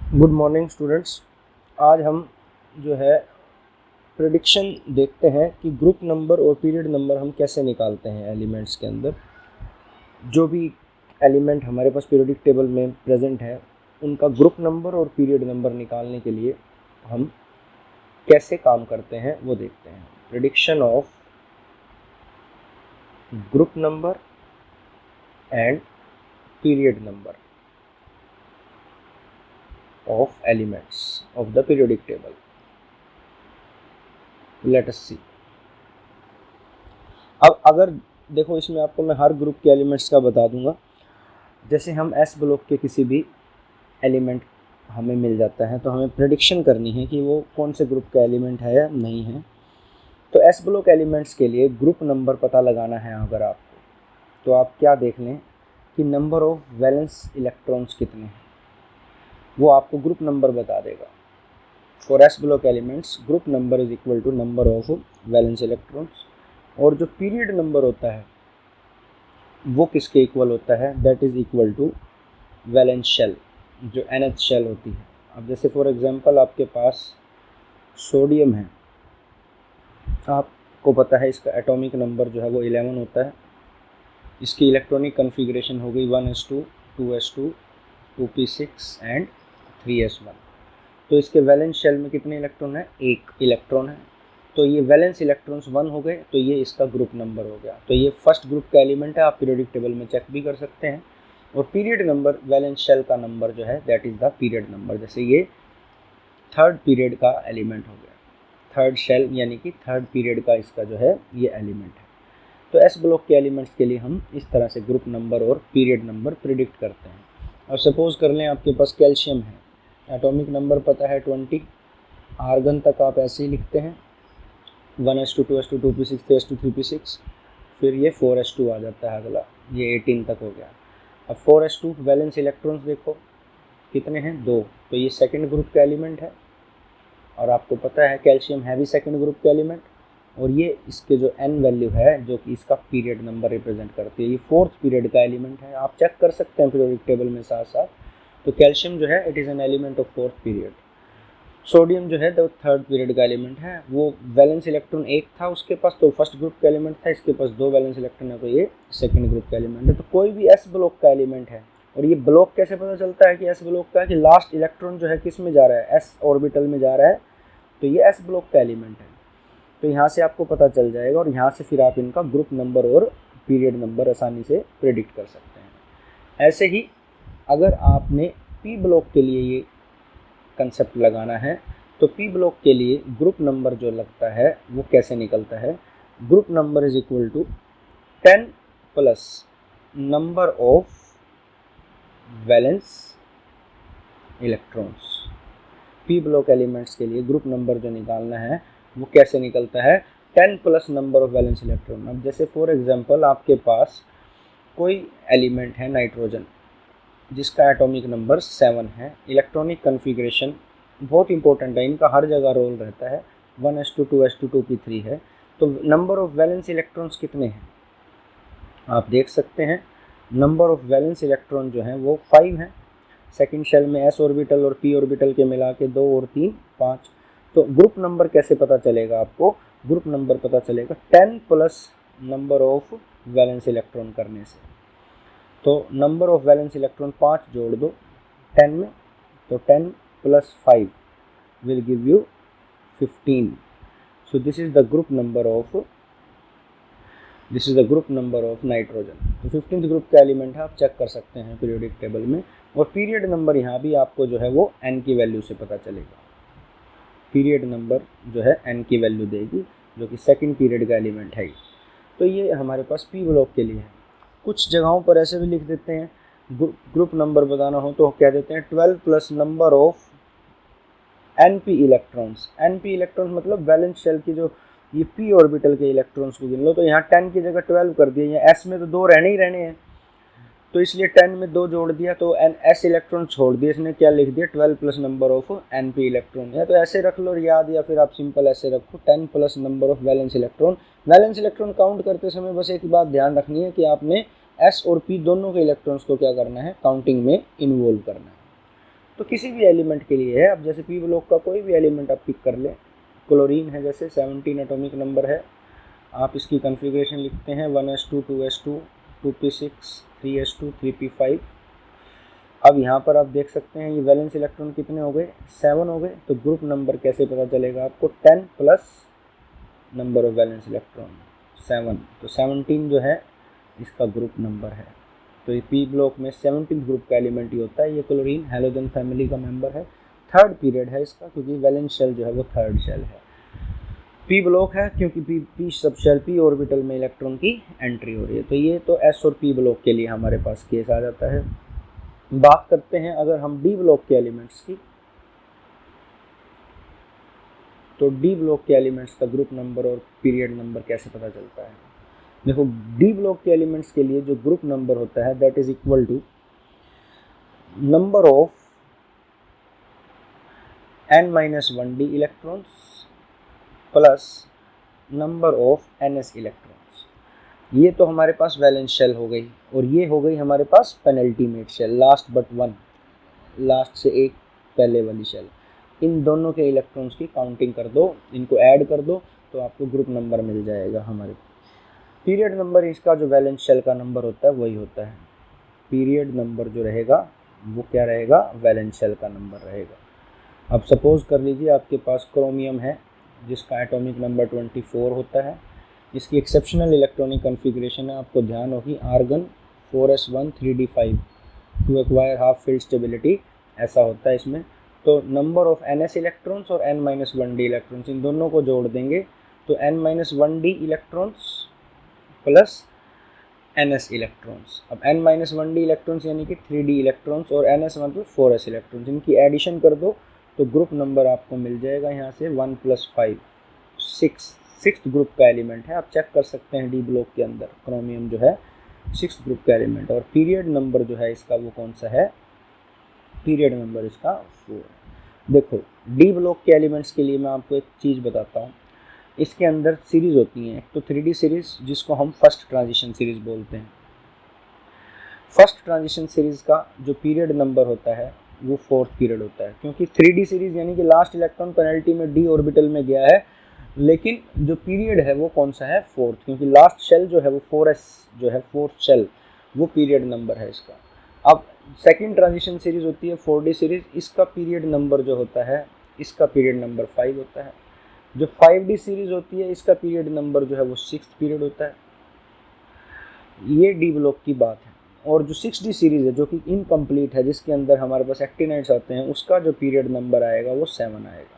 Good morning students. आज हम जो है प्रेडिक्शन देखते हैं कि ग्रुप नंबर और पीरियड नंबर हम कैसे निकालते हैं एलिमेंट्स के अंदर। जो भी एलिमेंट हमारे पास पीरियोडिक टेबल में प्रेजेंट है उनका ग्रुप नंबर और पीरियड नंबर निकालने के लिए हम कैसे काम करते हैं वो देखते हैं। Prediction of group number and period number of elements of the periodic table. Let us see. अब अगर देखो इसमें आपको मैं हर ग्रुप के एलिमेंट्स का बता दूंगा। जैसे हम एस ब्लॉक के किसी भी एलिमेंट हमें मिल जाता है तो हमें प्रेडिक्शन करनी है कि वो कौन से ग्रुप का एलिमेंट है या नहीं है। तो एस ब्लॉक एलिमेंट्स के लिए ग्रुप नंबर पता लगाना है अगर आपको, तो आप क्या देख लें कि नंबर ऑफ वैलेंस इलेक्ट्रॉन्स कितने हैं, वो आपको ग्रुप नंबर बता देगा। For s block elements group number is equal to number of valence electrons. और जो पीरियड नंबर होता है वो किसके इक्वल होता है, that is equal to valence shell, जो nth शेल होती है। अब जैसे फॉर एग्जांपल आपके पास सोडियम है, आपको पता है इसका एटॉमिक नंबर जो है वो 11 होता है। इसकी इलेक्ट्रॉनिक कन्फिग्रेशन हो गई 1s2 2s2 2p6 and 3s1। तो इसके वैलेंस शेल में कितने इलेक्ट्रॉन है, एक इलेक्ट्रॉन है। तो ये वैलेंस इलेक्ट्रॉन्स 1 हो गए, तो ये इसका ग्रुप नंबर हो गया। तो ये फर्स्ट ग्रुप का एलिमेंट है, आप पीरियोडिक टेबल में चेक भी कर सकते हैं। और पीरियड नंबर वैलेंस शेल का नंबर जो है that is the period number. जैसे ये थर्ड पीरियड का एलिमेंट हो गया, थर्ड शेल यानी कि थर्ड पीरियड का इसका जो है ये एलिमेंट है। तो एस ब्लॉक के एलिमेंट्स के लिए हम इस तरह से ग्रुप नंबर और पीरियड नंबर प्रिडिक्ट करते हैं। और सपोज कर लें आपके पास कैल्शियम है, एटॉमिक नंबर पता है 20, आर्गन तक आप ऐसे ही लिखते हैं 1s2 2s2 2p6 3s2 3p6, फिर ये 4s2 आ जाता है अगला, ये 18 तक हो गया। अब 4s2 वैलेंस इलेक्ट्रॉन्स देखो कितने हैं, 2, तो ये सेकंड ग्रुप का एलिमेंट है। और आपको पता है कैल्शियम है भी सेकंड ग्रुप का एलिमेंट। और ये इसके जो n वैल्यू है जो कि इसका पीरियड नंबर रिप्रेजेंट करती है, ये फोर्थ पीरियड का एलिमेंट है। आप चेक कर सकते हैं पीरियोडिक टेबल में साथ साथ। तो कैल्शियम जो है it is an element of fourth period. Sodium जो है तो थर्ड पीरियड का एलिमेंट है, वो वैलेंस इलेक्ट्रॉन एक था उसके पास तो फर्स्ट ग्रुप का एलिमेंट था, इसके पास 2 वैलेंस इलेक्ट्रॉन है तो ये सेकंड ग्रुप का एलिमेंट है। तो कोई भी एस ब्लॉक का एलिमेंट है, और ये ब्लॉक कैसे पता चलता है कि एस ब्लॉक का है, कि लास्ट इलेक्ट्रॉन जो है किस में जा रहा है, एस ऑर्बिटल में जा रहा है, तो ये एस ब्लॉक का एलिमेंट है। तो यहाँ से आपको पता चल जाएगा और यहाँ से फिर आप इनका ग्रुप नंबर और पीरियड नंबर आसानी से प्रेडिक्ट कर सकते हैं। ऐसे ही अगर आपने पी ब्लॉक के लिए ये कंसेप्ट लगाना है तो पी ब्लॉक के लिए ग्रुप नंबर जो लगता है वो कैसे निकलता है, group number is equal to 10 plus number of valence electrons. P block elements के लिए ग्रुप नंबर जो निकालना है वो कैसे निकलता है, 10 plus number of valence electron. अब जैसे फॉर एग्जांपल आपके पास कोई एलिमेंट है नाइट्रोजन जिसका एटॉमिक नंबर 7 है, इलेक्ट्रॉनिक कन्फिग्रेशन बहुत इंपॉर्टेंट है, इनका हर जगह रोल रहता है, 1s2 2s2 2p3 है। तो नंबर ऑफ वैलेंस इलेक्ट्रॉन्स कितने हैं आप देख सकते हैं। नंबर ऑफ वैलेंस इलेक्ट्रॉन जो हैं वो 5 हैं। सेकंड शेल में एस ऑर्बिटल और पी ऑर्बिटल के मिला के 2 और 3 5। तो ग्रुप नंबर कैसे पता चलेगा आपको, ग्रुप नंबर पता चलेगा 10 plus number of valence electron करने से। तो नंबर ऑफ वैलेंस इलेक्ट्रॉन 5 जोड़ दो 10 में, तो 10 plus 5 will give you 15। So this is the group number of nitrogen. तो 15th ग्रुप का एलिमेंट है, आप चेक कर सकते हैं पीरियोडिक टेबल में। और पीरियड नंबर यहाँ भी आपको जो है वो n की वैल्यू से पता चलेगा। पीरियड नंबर जो है n की वैल्यू देगी जो कि सेकंड पीरियड का एलिमेंट है। तो ये हमारे पास पी ब्लॉक के लिए है। कुछ जगहों पर ऐसे भी लिख देते हैं, ग्रुप नंबर बताना हो तो कह देते हैं 12 plus number of np electrons. np electrons मतलब वैलेंस शेल की जो ये p ऑर्बिटल के इलेक्ट्रॉन्स को गिन लो, तो यहाँ 10 की जगह 12 कर दिया, यहाँ s में तो 2 रहने ही रहने हैं तो इसलिए 10 में 2 जोड़ दिया, तो s इलेक्ट्रॉन छोड़ दिया, इसने क्या लिख दिया 12 plus number of np electron. या तो ऐसे रख लो याद, या फिर आप सिंपल ऐसे रखो 10 plus number of valence electron. Valence electron count करते समय बस एक बात ध्यान रखनी है कि आपने s और p दोनों के इलेक्ट्रॉन्स को क्या करना है, काउंटिंग में इन्वॉल्व करना है। तो किसी भी एलिमेंट के लिए है, अब जैसे पी ब्लॉक का कोई भी एलिमेंट आप पिक कर लें, क्लोरीन है जैसे 17 एटॉमिक नंबर है, आप इसकी कॉन्फ़िगरेशन लिखते हैं 1s2 2s2 2p6 3s2 3p5। अब यहाँ पर आप देख सकते हैं ये वैलेंस इलेक्ट्रॉन कितने हो गए, 7 हो गए। तो ग्रुप नंबर कैसे पता चलेगा आपको, 10 plus number of valence electron 7, तो 17 जो है इसका ग्रुप नंबर है। तो ये पी ब्लॉक में 17 ग्रुप का एलिमेंट ही होता है। ये क्लोरीन हैलोजन फैमिली का मेंबर है, थर्ड पीरियड है इसका, क्योंकि वैलेंस शेल जो है वो थर्ड शेल है। पी ब्लॉक है क्योंकि p subshell p orbital में इलेक्ट्रॉन की एंट्री हो रही है। तो ये तो एस और पी ब्लॉक के लिए हमारे पास केस आ जाता है। बात करते हैं अगर हम डी ब्लॉक के एलिमेंट्स की, तो डी ब्लॉक के एलिमेंट्स का ग्रुप नंबर और पीरियड नंबर कैसे पता चलता है। देखो डी ब्लॉक के एलिमेंट्स के लिए जो ग्रुप नंबर होता है that is equal to number of n-1 d electrons plus number of ns electrons. ये तो हमारे पास वैलेंस शेल हो गई, और ये हो गई हमारे पास penultimate shell, last but one, last से एक पहले वाली शेल। इन दोनों के इलेक्ट्रॉन्स की काउंटिंग कर दो, इनको ऐड कर दो, तो आपको ग्रुप नंबर मिल जाएगा। हमारे पीरियड नंबर इसका जो वैलेंस शेल का नंबर होता है वही होता है। पीरियड नंबर जो रहेगा वो क्या रहेगा, वैलेंस शेल का नंबर रहेगा। अब सपोज कर लीजिए आपके पास क्रोमियम है जिसका एटॉमिक नंबर 24 होता है, इसकी एक्सेप्शनल इलेक्ट्रॉनिक कॉन्फ़िगरेशन है, आपको ध्यान होगी argon 4s1 3d5 to acquire half filled stability, ऐसा होता है इसमें। तो नंबर ऑफ ns इलेक्ट्रॉन्स और n-1 डी इलेक्ट्रॉन्स, इन दोनों को जोड़ देंगे तो n-1 d electrons plus ns electrons. अब n-1 डी इलेक्ट्रॉन्स यानी कि 3d इलेक्ट्रॉन्स और ns मतलब 4s इलेक्ट्रॉन्स, इनकी एडिशन कर दो तो ग्रुप नंबर आपको मिल जाएगा यहाँ से 1 + 5, 6th ग्रुप का एलिमेंट है। आप चेक कर सकते हैं डी ब्लॉक के अंदर क्रोमियम जो है 6th ग्रुप का एलिमेंट, और पीरियड नंबर जो है इसका वो कौन सा है, पीरियड नंबर इसका 4। देखो डी ब्लॉक के एलिमेंट्स के लिए मैं आपको एक चीज़ बताता हूँ, इसके अंदर सीरीज़ होती हैं, एक तो 3D सीरीज़ जिसको हम फर्स्ट ट्रांजिशन सीरीज़ बोलते हैं। फर्स्ट ट्रांजिशन सीरीज़ का जो पीरियड नंबर होता है वो 4th पीरियड होता है, क्योंकि 3D सीरीज़ यानी कि लास्ट इलेक्ट्रॉन पेनल्टी में डी ऑर्बिटल में गया है, लेकिन जो पीरियड है वो कौन सा है, 4th, क्योंकि लास्ट शेल जो है वो 4s जो है 4th शेल, वो पीरियड नंबर है इसका। अब सेकेंड ट्रांजिशन सीरीज़ होती है 4D सीरीज़, इसका पीरियड नंबर जो होता है, इसका पीरियड नंबर 5 होता है। जो 5D सीरीज़ होती है इसका पीरियड नंबर जो है वो 6th पीरियड होता है। ये डी ब्लॉक की बात है। और जो 6D सीरीज़ है जो कि इनकम्प्लीट है, जिसके अंदर हमारे पास एक्टिनाइड्स आते हैं, उसका जो पीरियड नंबर आएगा वो 7 आएगा।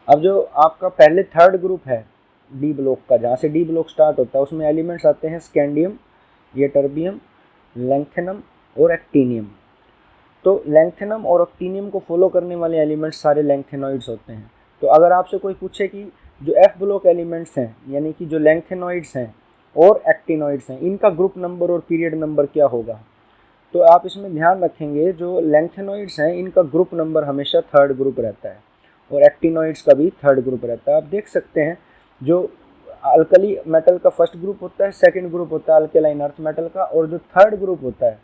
अब जो आपका पहले थर्ड ग्रुप है डी ब्लॉक का, जहाँ से डी ब्लॉक स्टार्ट होता है, उसमें एलिमेंट्स आते हैं स्कैंडियम, यटर्बियम, लैंथेनम और एक्टिनियम। तो लैंथेनम और एक्टिनियम को फॉलो करने वाले एलिमेंट्स सारे लैंथेनॉइड्स होते हैं। तो अगर आपसे कोई पूछे कि जो एफ ब्लॉक एलिमेंट्स हैं, यानी कि जो लैंथेनॉइड्स हैं और एक्टिनॉइड्स हैं, इनका ग्रुप नंबर और पीरियड नंबर क्या होगा, तो आप इसमें ध्यान रखेंगे जो लैंथेनॉइड्स हैं इनका ग्रुप नंबर हमेशा थर्ड ग्रुप रहता है, और एक्टिनॉइड्स का भी थर्ड ग्रुप रहता है। आप देख सकते हैं जो अल्कली मेटल का फर्स्ट ग्रुप होता है, सेकंड ग्रुप होता है अल्केलाइन अर्थ मेटल का, और जो थर्ड ग्रुप होता है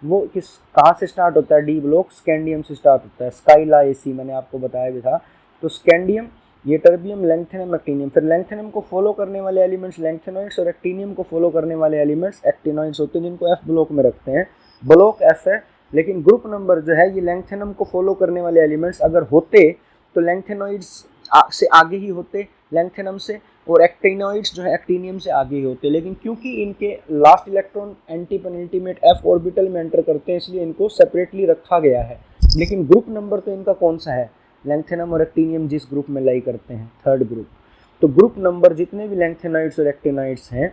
वो कहाँ से स्टार्ट होता है, डी ब्लॉक स्कैंडियम से स्टार्ट होता है। स्काइला एसी मैंने आपको बताया भी था। तो स्कैंडियम, यटर्बियम, लैंथेनम, एक्टिनियम, फिर लैंथेनम को फॉलो करने वाले एलिमेंट्स लैंथेनॉइड्स और एक्टिनियम को फॉलो करने वाले एलिमेंट्स एक्टिनॉइड्स होते हैं, जिनको एफ ब्लॉक में रखते हैं। ब्लॉक एफ है, लेकिन ग्रुप नंबर जो है ये लैंथेनम को फॉलो करने वाले एलिमेंट्स अगर होते तो लैंथेनॉइड्स से आगे ही होते लैंथेनम से, और एक्टिनॉइड्स जो है एक्टिनियम से आगे ही होते, लेकिन क्योंकि इनके last electron anti penultimate F orbital में एंटर करते हैं इसलिए इनको सेपरेटली रखा गया है। लेकिन ग्रुप नंबर तो इनका कौन सा है, लैंथेनम और एक्टिनियम जिस ग्रुप में लाई करते हैं, थर्ड ग्रुप। तो ग्रुप नंबर जितने भी लैंथेनॉइड्स और एक्टिनॉइड्स हैं,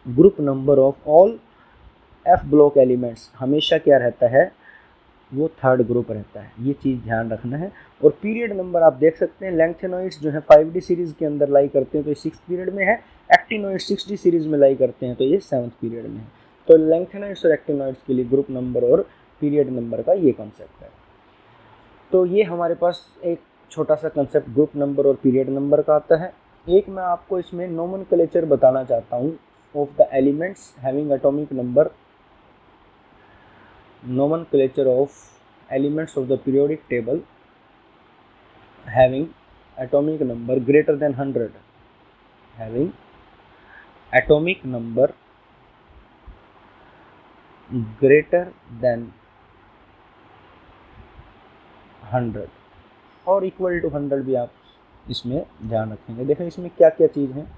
group number of all F block elements हमेशा क्या रहता है, वो थर्ड ग्रुप रहता है। ये चीज़ ध्यान रखना है। और पीरियड नंबर आप देख सकते हैं, लैंथेनॉइड्स जो है 5D सीरीज़ के अंदर लाई करते हैं तो ये 6th पीरियड में है, एक्टिनॉइड्स 6D सीरीज़ में लाई करते हैं तो ये 7th पीरियड में है। तो लैंथेनॉइड्स और एक्टिनॉइड्स के लिए ग्रुप नंबर और पीरियड नंबर का ये कॉन्सेप्ट है। तो ये हमारे पास एक छोटा सा कंसेप्ट ग्रुप नंबर और पीरियड नंबर का आता है। एक मैं आपको इसमें नोमेनक्लेचर बताना चाहता हूँ of the elements having atomic number, nomenclature of elements of the periodic table having atomic number greater than 100, having atomic number greater than 100 और इक्वल टू 100 भी आप इसमें ध्यान रखेंगे। देखें इसमें क्या क्या चीज़ हैं।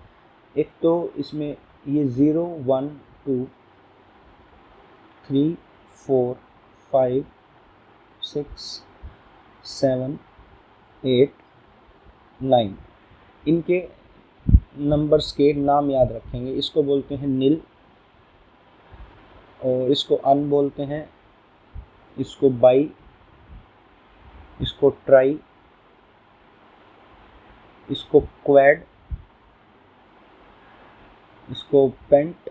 एक तो इसमें ये 0, 1, 2, 3, 4, 5, 6, 7, 8, 9 इनके नंबर्स के नाम याद रखेंगे। इसको बोलते हैं नील और इसको अन बोलते हैं, इसको बाई, इसको ट्राई, इसको क्वाड, इसको पेंट,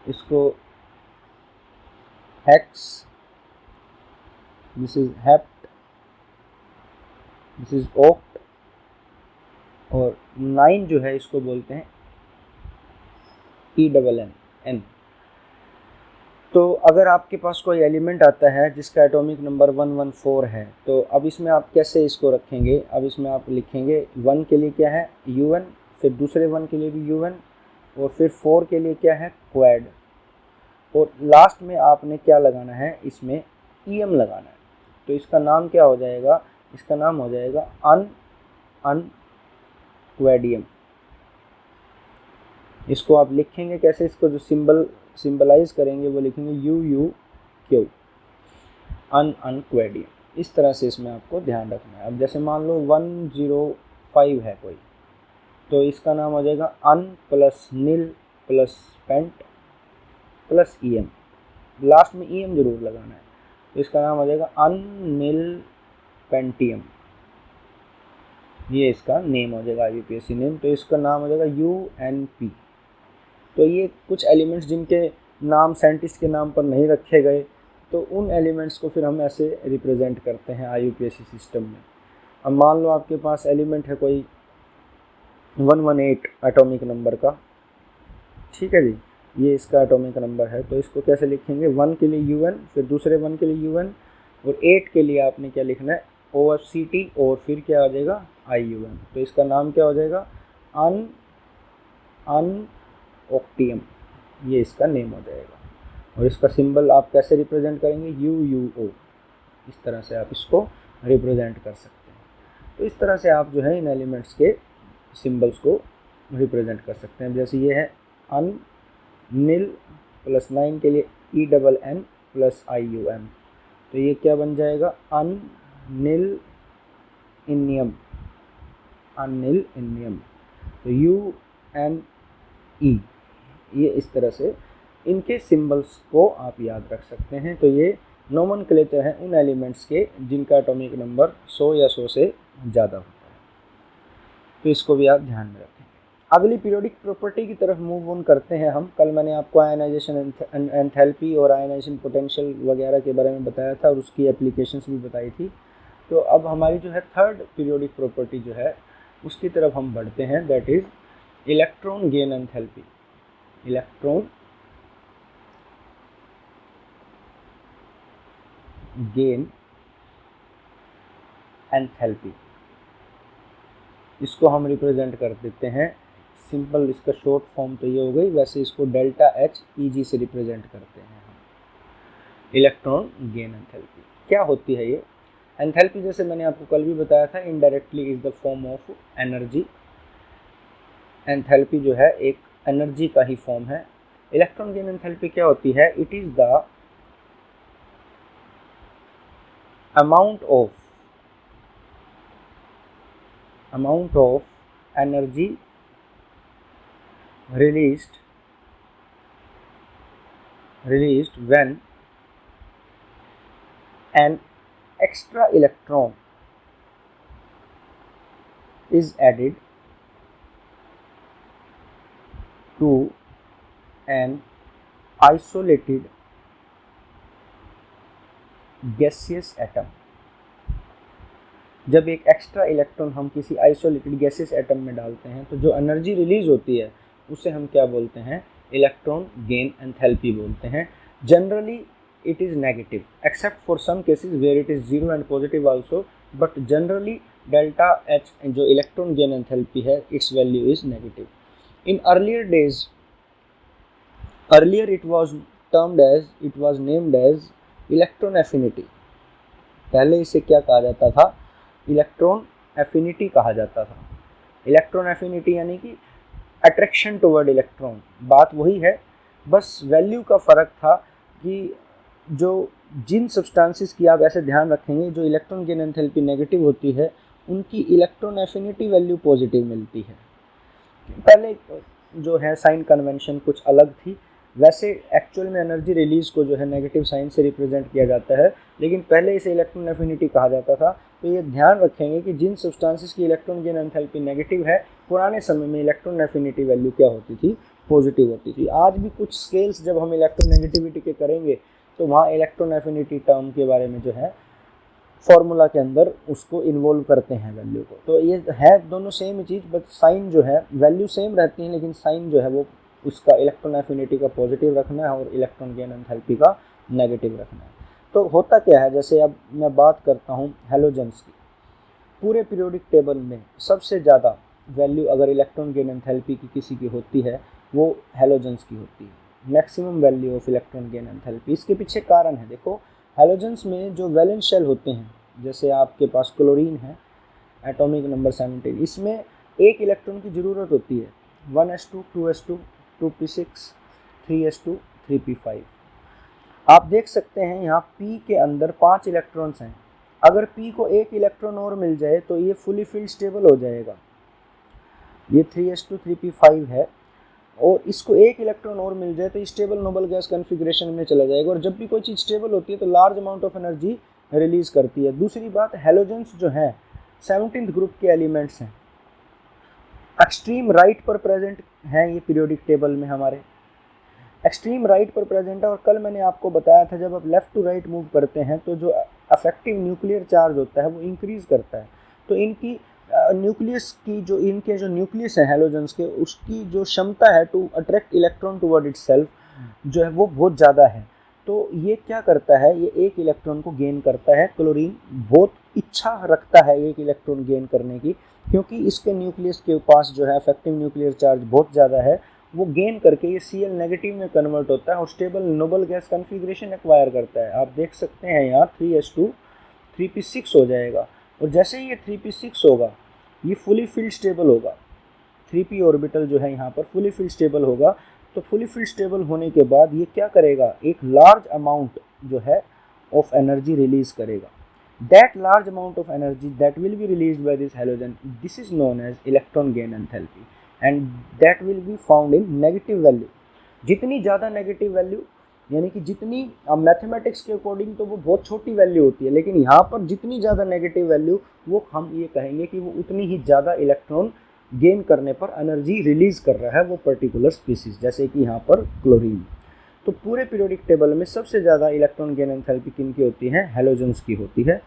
इसको hex, this is hept, this is oct और 9 जो है इसको बोलते हैं ENN। तो अगर आपके पास कोई एलिमेंट आता है जिसका एटॉमिक नंबर 114 है तो अब इसमें आप कैसे इसको रखेंगे। अब इसमें आप लिखेंगे 1 के लिए क्या है UN, फिर दूसरे 1 के लिए भी UN और फिर 4 के लिए क्या है क्वाड और लास्ट में आपने क्या लगाना है इसमें EM लगाना है। तो इसका नाम क्या हो जाएगा, इसका नाम हो जाएगा अनक्वाडियम। इसको आप लिखेंगे कैसे, इसको जो सिंबलाइज करेंगे वो लिखेंगे UUQ अनक्वाडियम। इस तरह से इसमें आपको ध्यान रखना है। अब जैसे मान लो 105 है कोई, तो इसका नाम हो जाएगा un plus nil plus pent plus EM, last में EM जरूर लगाना है। तो इसका नाम हो जाएगा अननील पेंटियम, ये इसका नेम हो जाएगा IUPAC नेम। तो इसका नाम हो जाएगा UNP। तो ये कुछ एलिमेंट्स जिनके नाम साइंटिस्ट के नाम पर नहीं रखे गए, तो उन एलिमेंट्स को फिर हम ऐसे रिप्रेजेंट करते हैं IUPAC सिस्टम में। अब मान लो आपके पास एलिमेंट है कोई 118 एटॉमिक नंबर का, ठीक है जी, ये इसका एटॉमिक नंबर है। तो इसको कैसे लिखेंगे, 1 के लिए UN, फिर दूसरे 1 के लिए UN और 8 के लिए आपने क्या लिखना है OFCT और फिर क्या आ जाएगा IUN। तो इसका नाम क्या हो जाएगा अनऑक्टियम, ये इसका नेम हो जाएगा। और इसका सिंबल आप कैसे रिप्रेजेंट करेंगे UUO, इस तरह से आप इसको रिप्रेजेंट कर सकते हैं। तो इस तरह से आप जो है इन एलिमेंट्स के सिंबल्स को रिप्रेजेंट कर सकते हैं। जैसे ये है अननील प्लस 9 के लिए ENN प्लस IUM, तो ये क्या बन जाएगा अननील इनियम, अननील इनियम। तो UNE, ये इस तरह से इनके सिंबल्स को आप याद रख सकते हैं। तो ये नोमेनक्लेचर है उन एलिमेंट्स के जिनका एटॉमिक नंबर 100 या 100 से ज़्यादा होता है। तो इसको भी आप ध्यान में रखें। अगली पीरियोडिक प्रॉपर्टी की तरफ मूव ऑन करते हैं हम। कल मैंने आपको आयनाइजेशन एंथैल्पी और आयनाइजेशन पोटेंशियल वगैरह के बारे में बताया था और उसकी एप्लीकेशंस भी बताई थी। तो अब हमारी जो है थर्ड पीरियोडिक प्रॉपर्टी जो है उसकी तरफ हम बढ़ते हैं, that is electron gain enthalpy. Electron gain enthalpy, इसको हम रिप्रेजेंट कर देते हैं सिंपल, इसका शॉर्ट फॉर्म तो ये हो गई, वैसे इसको डेल्टा HEG से रिप्रेजेंट करते हैं हम। इलेक्ट्रॉन गेन एंथैल्पी क्या होती है ये एंथैल्पी, जैसे मैंने आपको कल भी बताया था, indirectly is the form of energy. Enthalpy जो है एक एनर्जी का ही फॉर्म है। इलेक्ट्रॉन गेन एंथैल्पी क्या होती है, it is the amount of energy released when an extra electron is added to an isolated gaseous atom. जब एक एक्स्ट्रा इलेक्ट्रॉन हम किसी आइसोलेटेड गैसियस एटम में डालते हैं तो जो एनर्जी रिलीज होती है उसे हम क्या बोलते हैं, इलेक्ट्रॉन गेन एंथैल्पी बोलते हैं। Generally it is negative, except for some cases where it is 0 and positive also, but generally delta H जो electron gain enthalpy है its value is negative. In earlier days, earlier it was named as electron affinity. पहले इसे क्या कहा जाता था, electron affinity कहा जाता था. इलेक्ट्रॉन एफिनिटी यानी कि अट्रैक्शन टुवर्ड इलेक्ट्रॉन, बात वही है, बस वैल्यू का फ़र्क था कि जो जिन सब्सटेंसेस की आप ऐसे ध्यान रखेंगे जो इलेक्ट्रॉन गेन एंथैल्पी नेगेटिव होती है उनकी इलेक्ट्रॉन एफिनिटी वैल्यू पॉजिटिव मिलती है. पहले जो है साइन कन्वेंशन कुछ अलग थी. वैसे एक्चुअल में एनर्जी रिलीज को जो है नेगेटिव साइन से रिप्रेजेंट किया जाता है, लेकिन पहले इसे इलेक्ट्रॉन एफिनिटी कहा जाता था. तो ये ध्यान रखेंगे कि जिन सब्सटेंसेस की इलेक्ट्रॉन गेन एंथैल्पी नेगेटिव है, पुराने समय में इलेक्ट्रॉन एफिनिटी वैल्यू क्या होती थी, पॉजिटिव होती थी. आज भी कुछ स्केल्स जब हम इलेक्ट्रॉन नेगेटिविटी के करेंगे तो वहाँ इलेक्ट्रॉन एफिनिटी टर्म के बारे में जो है फॉर्मूला के अंदर उसको इन्वॉल्व करते हैं वैल्यू को. तो ये है दोनों सेम चीज़, बट साइन जो है वैल्यू सेम रहती है, लेकिन साइन जो है वो उसका इलेक्ट्रॉन एफिनिटी का पॉजिटिव रखना है और इलेक्ट्रॉन गेन एंथैल्पी का नेगेटिव रखना है. तो होता क्या है, जैसे अब मैं बात करता हूँ हैलोजेंस की. पूरे पीरियोडिक टेबल में सबसे ज़्यादा वैल्यू अगर इलेक्ट्रॉन गेन एंथैल्पी की किसी की होती है वो हैलोजेंस की होती है. Maximum value of electron gain enthalpy. इसके पीछे कारण है. देखो हैलोजेंस में जो वैलेंस शेल होते हैं, जैसे आपके पास क्लोरीन है एटॉमिक नंबर 17, इसमें एक इलेक्ट्रॉन की ज़रूरत होती है. 1s2 2s2 2p6 3s2 3p5. आप देख सकते हैं यहाँ P के अंदर 5 इलेक्ट्रॉन्स हैं. अगर P को एक इलेक्ट्रॉन और मिल जाए तो ये फुली फील्ड स्टेबल हो जाएगा. ये 3s2 3p5 है और इसको एक इलेक्ट्रॉन और मिल जाए तो स्टेबल नोबल गैस कॉन्फ़िगरेशन में चला जाएगा. और जब भी कोई चीज़ स्टेबल होती है तो large amount of energy release करती है. दूसरी बात, हैलोजेंस जो हैं 17th ग्रुप के एलिमेंट्स हैं, एक्सट्रीम राइट पर प्रेजेंट हैं. ये पीरियोडिक टेबल में हमारे एक्सट्रीम राइट पर प्रेजेंट है. और कल मैंने आपको बताया था जब आप लेफ़्ट टू राइट मूव करते हैं तो जो अफेक्टिव न्यूक्लियर चार्ज होता है वो इंक्रीज़ करता है. तो इनकी न्यूक्लियस की जो इनके जो न्यूक्लियस है हैलोजेंस के, उसकी जो क्षमता है to attract electron toward itself जो है वो बहुत ज़्यादा है. तो ये क्या करता है, ये एक इलेक्ट्रॉन को गेन करता है. क्लोरीन बहुत इच्छा रखता है एक इलेक्ट्रॉन गेन करने की, क्योंकि इसके न्यूक्लियस के पास जो है इफेक्टिव न्यूक्लियर चार्ज बहुत ज़्यादा है. वो गेन करके ये Cl नेगेटिव में कन्वर्ट होता है और stable noble gas configuration acquire करता है. आप देख सकते हैं यहाँ 3s2 3p6 हो जाएगा. और जैसे ही ये 3p6 होगा ये फुली फील्ड स्टेबल होगा. 3p ऑर्बिटल जो है यहाँ पर फुली फील्ड स्टेबल होगा. तो फुली फील्ड स्टेबल होने के बाद ये क्या करेगा, एक लार्ज अमाउंट जो है ऑफ एनर्जी रिलीज करेगा. That large amount of energy that will be released by this halogen, this is known as electron gain enthalpy and that will be found in negative value. जितनी ज़्यादा negative value यानी कि जितनी mathematics के according तो वो बहुत छोटी वैल्यू होती है, लेकिन यहाँ पर जितनी ज़्यादा नेगेटिव वैल्यू वो हम ये कहेंगे कि वो उतनी ही ज़्यादा इलेक्ट्रॉन गेन करने पर एनर्जी रिलीज कर रहा है वो पर्टिकुलर स्पीसीज, जैसे कि यहाँ पर क्लोरीन. तो पूरे पीरियोडिक टेबल में सबसे ज़्यादा इलेक्ट्रॉन गेन एंथैल्पी किनकी होती है, हैलोजेंस की होती है.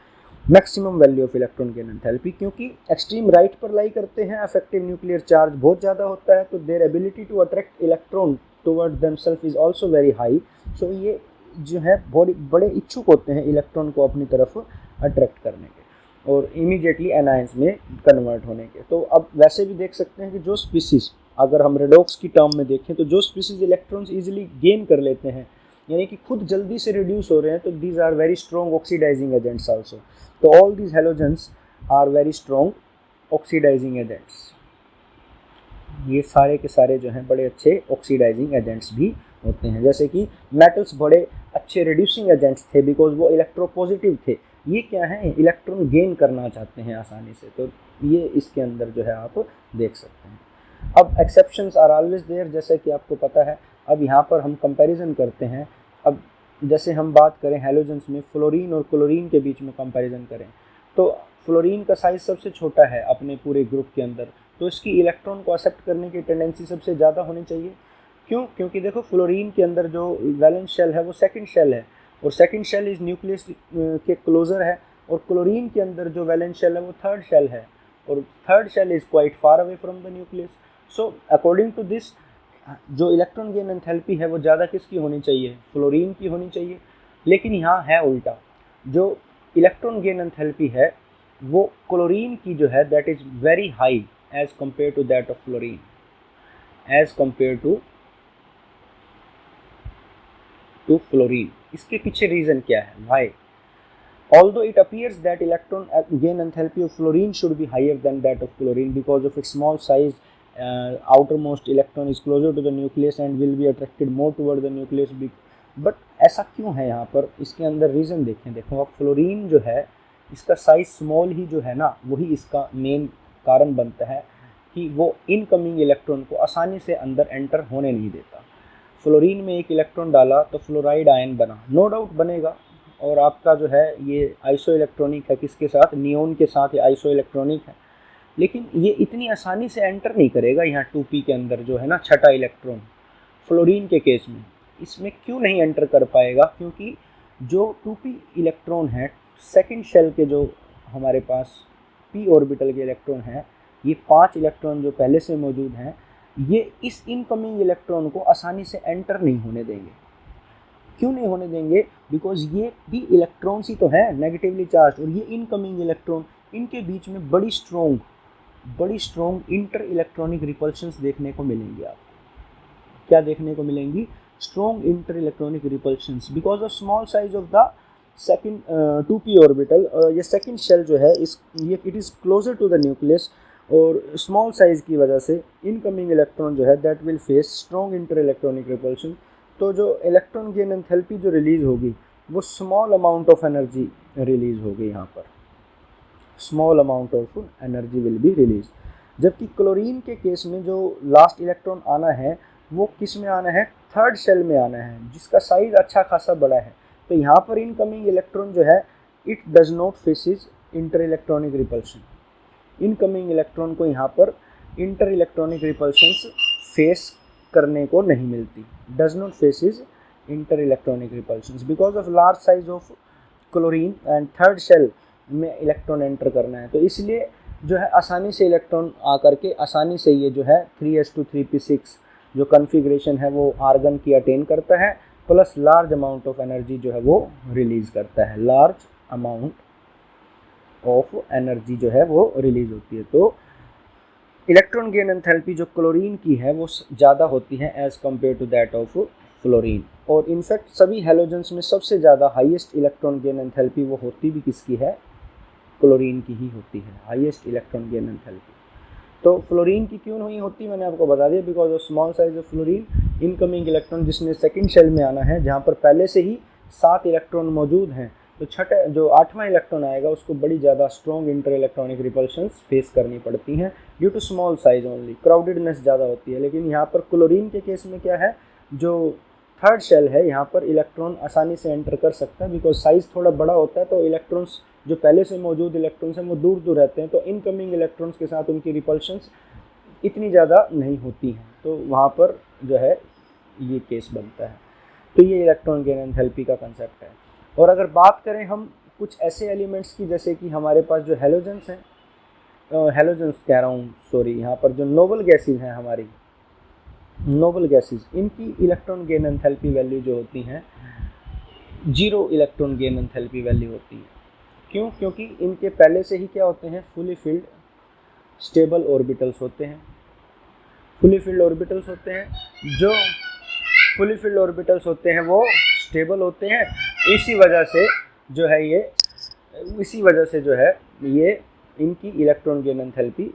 Maximum value of electron gain enthalpy, क्योंकि एक्सट्रीम राइट पर लाई करते हैं, अफेक्टिव न्यूक्लियर चार्ज बहुत ज़्यादा होता है, तो their ability to attract electron toward themselves is also very high. So ये जो है बड़े इच्छुक होते हैं इलेक्ट्रॉन को अपनी तरफ अट्रैक्ट करने के और इमीडिएटली एनायंस में कन्वर्ट होने के. तो अब वैसे भी देख सकते हैं कि जो स्पीसीज, अगर हम रेडॉक्स की टर्म में देखें तो जो स्पीसीज इलेक्ट्रॉन्स इजीली गेन कर लेते हैं यानी कि खुद जल्दी से रिड्यूस हो रहे हैं, तो these are very strong oxidising agents also. तो all these halogens are very strong oxidising agents. ये सारे के सारे जो हैं बड़े अच्छे ऑक्सीडाइजिंग एजेंट्स भी होते हैं. जैसे कि मेटल्स बड़े अच्छे रिड्यूसिंग एजेंट्स थे बिकॉज वो इलेक्ट्रोपॉजिटिव थे. ये क्या है, इलेक्ट्रॉन गेन करना चाहते हैं आसानी से, तो ये इसके अंदर जो है आप देख सकते हैं. अब एक्सेप्शंस आर ऑलवेज देयर, जैसे कि आपको पता है. अब यहाँ पर हम कंपैरिजन करते हैं. अब जैसे हम बात करें हैलोजेंस में फ्लोरीन और क्लोरीन के बीच में कंपैरिजन करें तो फ्लोरीन का साइज़ सबसे छोटा है अपने पूरे ग्रुप के अंदर, तो इसकी इलेक्ट्रॉन को एक्सेप्ट करने की टेंडेंसी सबसे ज़्यादा होनी चाहिए. क्यों? क्योंकि देखो फ्लोरीन के अंदर जो वैलेंस शेल है वो सेकंड शेल है और सेकंड शेल इज न्यूक्लियस के क्लोजर है, और क्लोरीन के अंदर जो वैलेंस शेल है वो थर्ड शेल है और third shell is quite far away from the nucleus. So according to this जो इलेक्ट्रॉन गेन एंथैल्पी है वो ज़्यादा किसकी होनी चाहिए, फ्लोरीन की होनी चाहिए. लेकिन यहाँ है उल्टा, जो इलेक्ट्रॉन गेन एंथैल्पी है वो क्लोरीन की जो है that is very high as compare to that of fluorine, as compare to fluorine. इसके पीछे रीज़न क्या है, why? Although it appears that electron gain enthalpy of fluorine should be higher than that of chlorine because of its small size, outermost electron is closer to the nucleus and will be attracted more toward the nucleus. But ऐसा क्यों है यहाँ पर? इसके अंदर reason देखें। देखो अब फ्लोरीन जो है इसका साइज स्मॉल ही जो है ना, वही इसका मेन कारण बनता है कि वो इनकमिंग इलेक्ट्रॉन को आसानी से अंदर एंटर होने नहीं देता। फ्लोरीन में एक इलेक्ट्रॉन डाला तो फ्लोराइड आयन बना, नो डाउट बनेगा, और आपका जो है ये आइसो इलेक्ट्रॉनिक है, किसके साथ? नियोन के साथ ये आइसो इलेक्ट्रॉनिक है, लेकिन ये इतनी आसानी से एंटर नहीं करेगा यहाँ 2p के अंदर जो है ना छठा इलेक्ट्रॉन। फ्लोरीन के केस में इसमें क्यों नहीं एंटर कर पाएगा? क्योंकि जो 2p इलेक्ट्रॉन है सेकंड शेल के जो हमारे पास p ऑर्बिटल के इलेक्ट्रॉन हैं, ये 5 इलेक्ट्रॉन जो पहले से मौजूद हैं, ये इस इनकमिंग इलेक्ट्रॉन को आसानी से एंटर नहीं होने देंगे। क्यों नहीं होने देंगे? बिकॉज ये भी इलेक्ट्रॉन्स ही तो है नेगेटिवली चार्ज, और ये इनकमिंग इलेक्ट्रॉन, इनके बीच में बड़ी स्ट्रॉन्ग इंटर इलेक्ट्रॉनिक रिपल्शंस देखने को मिलेंगी। आपको क्या देखने को मिलेंगी? Strong inter electronic repulsions because of small size of the second 2p orbital. ये सेकंड शेल जो है ये it is closer to the nucleus, और स्मॉल साइज की वजह से इनकमिंग इलेक्ट्रॉन जो है that will face strong inter electronic repulsion. तो जो इलेक्ट्रॉन गेन एंथैल्पी जो रिलीज़ होगी वो small amount of energy release होगी, यहाँ पर small amount of energy will be release. जबकि क्लोरीन के केस में जो लास्ट इलेक्ट्रॉन आना है वो किस में आना है? थर्ड शेल में आना है, जिसका साइज अच्छा खासा बड़ा है। तो यहाँ पर इनकमिंग इलेक्ट्रॉन जो है it does not faces inter electronic repulsion. Incoming electron को यहाँ पर इंटर इलेक्ट्रॉनिक रिपल्शंस फेस करने को नहीं मिलती, does not faces inter electronic repulsions because of large size of chlorine and third shell में इलेक्ट्रॉन एंटर करना है। तो इसलिए जो है आसानी से इलेक्ट्रॉन आकर के आसानी से ये जो है 3s2 3p6 जो कन्फिग्रेशन है वो आर्गन की अटेन करता है, plus large amount of energy जो है वो रिलीज़ करता है, लार्ज अमाउंट ऑफ एनर्जी जो है वो रिलीज़ होती है। तो इलेक्ट्रॉन गेन एंथैल्पी जो क्लोरीन की है वो ज़्यादा होती है as compare to that of fluorine. और इनफैक्ट सभी हेलोजेंस में सबसे ज़्यादा हाईएस्ट इलेक्ट्रॉन गेन एंथैल्पी वो होती भी किसकी है? क्लोरीन की ही होती है, हाईएस्ट इलेक्ट्रॉन गेन एंथैल्पी। तो फ्लोरीन की क्यों नहीं होती मैंने आपको बता दिया, because of small size of fluorine, incoming electron जिसने सेकंड शेल में आना है जहाँ पर पहले से ही 7 इलेक्ट्रॉन मौजूद हैं, तो छठे जो 8वां इलेक्ट्रॉन आएगा उसको बड़ी ज़्यादा strong inter electronic repulsions face करनी पड़ती हैं due to small size only, crowdedness ज़्यादा होती है। लेकिन यहाँ पर क्लोरीन के केस में क्या है, जो थर्ड शेल है यहाँ पर इलेक्ट्रॉन आसानी से एंटर कर सकता है, बिकॉज साइज़ थोड़ा बड़ा होता है, तो इलेक्ट्रॉन्स जो पहले से मौजूद इलेक्ट्रॉन्स हैं वो दूर दूर रहते हैं, तो इनकमिंग इलेक्ट्रॉन्स के साथ उनकी रिपल्शंस इतनी ज़्यादा नहीं होती हैं, तो वहाँ पर जो है ये केस बनता है। तो ये इलेक्ट्रॉन गेन एंथैल्पी का कंसेप्ट है। और अगर बात करें हम कुछ ऐसे एलिमेंट्स की, जैसे कि हमारे पास जो हेलोजेंस हैं, हेलोजेंस कह रहा हूँ सॉरी, यहाँ पर जो नोबल गैसेज हैं, हमारी नोबल गैसेज, इनकी इलेक्ट्रॉन गेन एंथैल्पी वैल्यू जो होती हैं 0 इलेक्ट्रॉन गेन एंथैल्पी वैल्यू होती है। क्यों? क्योंकि इनके पहले से ही क्या होते हैं? फुली फिल्ड स्टेबल ऑर्बिटल्स होते हैं। फुली फिल्ड ऑर्बिटल्स होते हैं, जो फुली फिल्ड ऑर्बिटल्स होते हैं वो स्टेबल होते हैं। इसी वजह से जो है ये इनकी इलेक्ट्रॉन गेन एंथैल्पी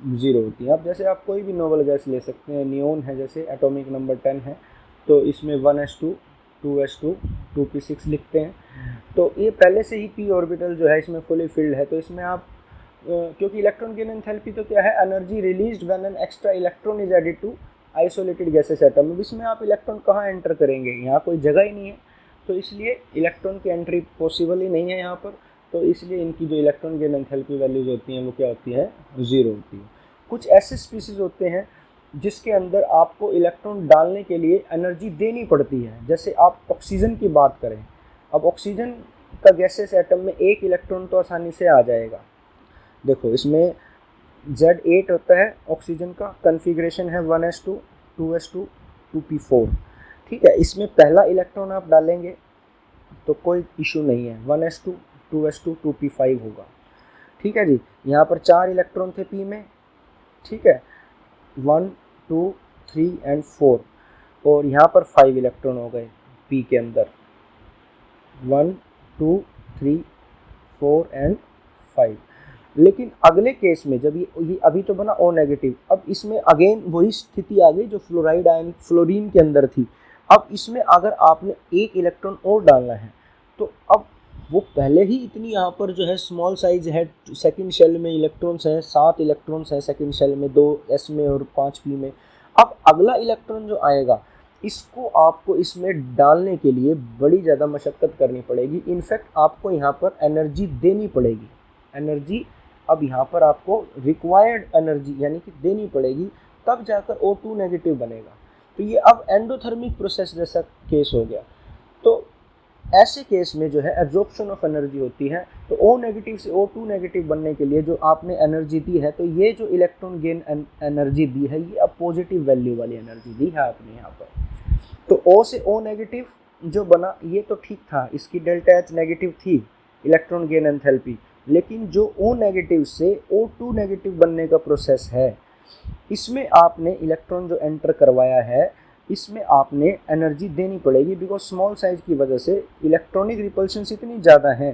0 होती है। अब जैसे आप कोई भी नोबल गैस ले सकते हैं, नियोन है, जैसे एटॉमिक नंबर 10 है, तो इसमें 1s2 2s2 2p6 लिखते हैं। तो ये पहले से ही p ऑर्बिटल जो है इसमें फुली फिल्ड है, तो इसमें आप क्योंकि इलेक्ट्रॉन गेन एंथैल्पी तो क्या है? Energy released when an extra electron is added to isolated gases atom. इसमें आप इलेक्ट्रॉन कहाँ एंटर करेंगे? यहाँ कोई जगह ही नहीं है, तो इसलिए इलेक्ट्रॉन की एंट्री पॉसिबल ही नहीं है यहाँ पर। तो इसलिए इनकी जो इलेक्ट्रॉन गेन एंथैल्पी वैल्यूज होती हैं वो क्या होती है? 0 होती है। कुछ ऐसे स्पीसीज होते हैं जिसके अंदर आपको इलेक्ट्रॉन डालने के लिए एनर्जी देनी पड़ती है। जैसे आप ऑक्सीजन की बात करें, अब ऑक्सीजन का गैसेस एटम में 1 इलेक्ट्रॉन तो आसानी से आ जाएगा। देखो इसमें Z8 होता है ऑक्सीजन का, कन्फिग्रेशन है 1s2 2s2 2p4, ठीक है। इसमें पहला इलेक्ट्रॉन आप डालेंगे तो कोई इशू नहीं है, 1s2 2s2 2p5 होगा। ठीक है जी, यहाँ पर 4 इलेक्ट्रॉन थे p में, ठीक है, 1 2 3 एंड 4, और यहाँ पर 5 इलेक्ट्रॉन हो गए p के अंदर, 1 2 3 4 एंड 5। लेकिन अगले केस में जब ये अभी तो बना O नेगेटिव, अब इसमें अगेन वही स्थिति आ गई जो फ्लोराइड आयन फ्लोरीन के अंदर थी। अब इसमें अगर आपने एक इलेक्ट्रॉन और डालना है तो अब वो पहले ही इतनी यहाँ पर जो है स्मॉल साइज है, सेकंड शेल में इलेक्ट्रॉन्स हैं, 7 इलेक्ट्रॉन्स हैं सेकंड शेल में, 2 S में और 5 P में। अब अगला इलेक्ट्रॉन जो आएगा इसको आपको इसमें डालने के लिए बड़ी ज़्यादा मशक्क़त करनी पड़ेगी। इनफैक्ट आपको यहाँ पर एनर्जी देनी पड़ेगी, एनर्जी अब यहाँ पर आपको रिक्वायर्ड एनर्जी यानी कि देनी पड़ेगी, तब जाकर O2 नेगेटिव बनेगा। तो ये अब एंडोथर्मिक प्रोसेस जैसा केस हो गया। तो ऐसे केस में जो है एब्जॉर्प्शन ऑफ एनर्जी होती है। तो O नेगेटिव से O2 नेगेटिव बनने के लिए जो आपने एनर्जी दी है, तो ये जो इलेक्ट्रॉन गेन एनर्जी दी है ये अब पॉजिटिव वैल्यू वाली एनर्जी दी है आपने यहाँ पर। तो O से O नेगेटिव जो बना ये तो ठीक था, इसकी डेल्टा H नेगेटिव थी इलेक्ट्रॉन गेन एंथैल्पी, लेकिन जो O नेगेटिव से O2 नेगेटिव बनने का प्रोसेस है, इसमें आपने इलेक्ट्रॉन जो एंटर करवाया है इसमें आपने एनर्जी देनी पड़ेगी, बिकॉज स्मॉल साइज की वजह से इलेक्ट्रॉनिक रिपल्शंस इतनी ज़्यादा है,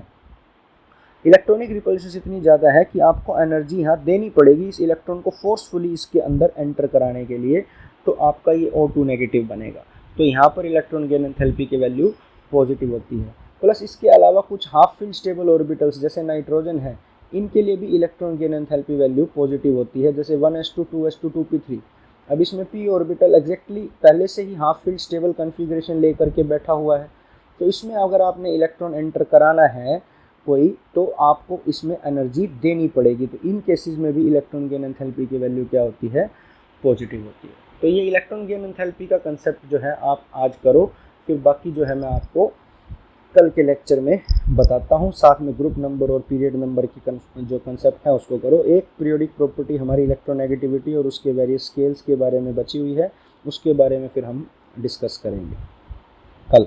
इलेक्ट्रॉनिक रिपल्शंस इतनी ज़्यादा है कि आपको एनर्जी यहाँ देनी पड़ेगी इस इलेक्ट्रॉन को फोर्सफुली इसके अंदर एंटर कराने के लिए। तो आपका ये O2 नेगेटिव बनेगा। तो यहाँ पर इलेक्ट्रॉन गेन एंथैल्पी की वैल्यू पॉजिटिव होती है। प्लस इसके अलावा कुछ हाफ फिल स्टेबल ऑर्बिटल्स जैसे नाइट्रोजन है, इनके लिए भी electron gain enthalpy value positive होती है, जैसे 1s2 2s2 2p3। अब इसमें p ऑर्बिटल एग्जैक्टली पहले से ही हाफ फिल स्टेबल कन्फिग्रेशन लेकर के बैठा हुआ है, तो इसमें अगर आपने इलेक्ट्रॉन एंटर कराना है कोई, तो आपको इसमें एनर्जी देनी पड़ेगी। तो इन केसेस में भी इलेक्ट्रॉन गेन एंथैल्पी की वैल्यू क्या होती है, पॉजिटिव होती है। तो ये इलेक्ट्रॉन गेन एंथैल्पी का कंसेप्ट जो है आप आज करो, फिर बाकी जो है मैं आपको कल के लेक्चर में बताता हूँ। साथ में ग्रुप नंबर और पीरियड नंबर की जो कंसेप्ट है उसको करो। एक पीरियोडिक प्रॉपर्टी हमारी इलेक्ट्रोनेगेटिविटी और उसके वेरियस स्केल्स के बारे में बची हुई है, उसके बारे में फिर हम डिस्कस करेंगे कल।